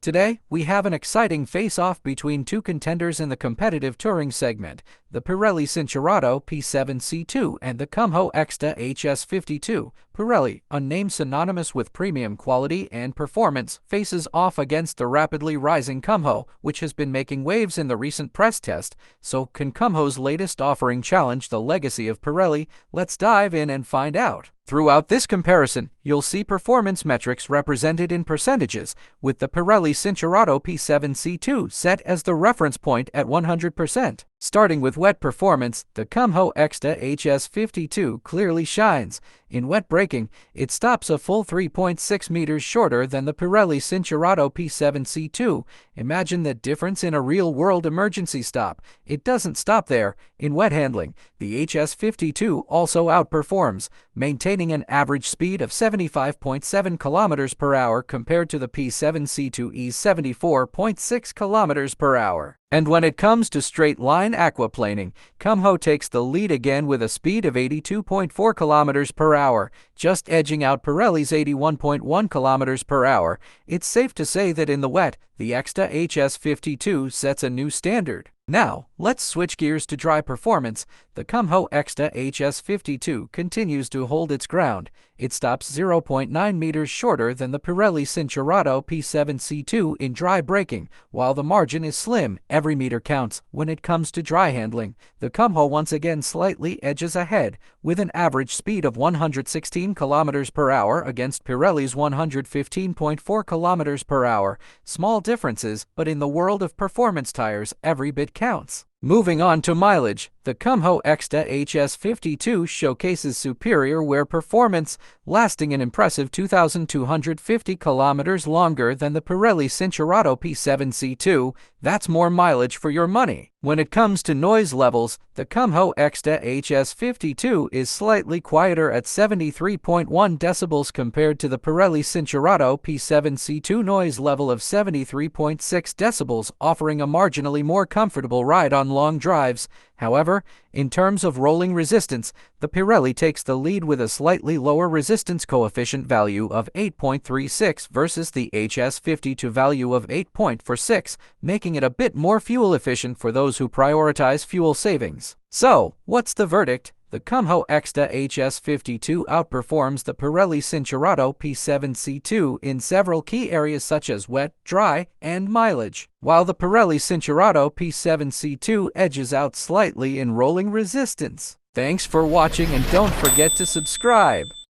Today, we have an exciting face-off between two contenders in the competitive touring segment, the Pirelli Cinturato P7 C2 and the Kumho Ecsta HS52. Pirelli, a name synonymous with premium quality and performance, faces off against the rapidly rising Kumho, which has been making waves in the recent press test. So can Kumho's latest offering challenge the legacy of Pirelli? Let's dive in and find out. Throughout this comparison, you'll see performance metrics represented in percentages, with the Pirelli Cinturato P7 C2 set as the reference point at 100%. Starting with wet performance, the Kumho Ecsta HS52 clearly shines. In wet braking, it stops a full 3.6 meters shorter than the Pirelli Cinturato P7 C2. Imagine that difference in a real-world emergency stop. It doesn't stop there. In wet handling, the HS52 also outperforms, maintaining an average speed of 75.7 km per hour compared to the P7 C2's 74.6 km per hour. And when it comes to straight-line aquaplaning, Kumho takes the lead again with a speed of 82.4 km per hour, just edging out Pirelli's 81.1 km per hour. It's safe to say that in the wet, the Ecsta HS52 sets a new standard. Now, let's switch gears to dry performance. The Kumho Ecsta HS52 continues to hold its ground. It stops 0.9 meters shorter than the Pirelli Cinturato P7 C2 in dry braking. While the margin is slim, every meter counts. When it comes to dry handling, the Kumho once again slightly edges ahead, with an average speed of 116 km per hour against Pirelli's 115.4 km per hour. Small differences, but in the world of performance tires, every bit counts. Moving on to mileage, the Kumho Ecsta HS52 showcases superior wear performance, lasting an impressive 2,250 kilometers longer than the Pirelli Cinturato P7 C2. That's more mileage for your money. When it comes to noise levels, the Kumho Ecsta HS52 is slightly quieter at 73.1 decibels compared to the Pirelli Cinturato P7 C2 noise level of 73.6 decibels, offering a marginally more comfortable ride on long drives. However, in terms of rolling resistance, the Pirelli takes the lead with a slightly lower resistance coefficient value of 8.36 versus the HS52 value of 8.46, making it a bit more fuel efficient for those who prioritize fuel savings. So, what's the verdict? The Kumho Ecsta HS52 outperforms the Pirelli Cinturato P7 C2 in several key areas such as wet, dry, and mileage, while the Pirelli Cinturato P7 C2 edges out slightly in rolling resistance. Thanks for watching and don't forget to subscribe.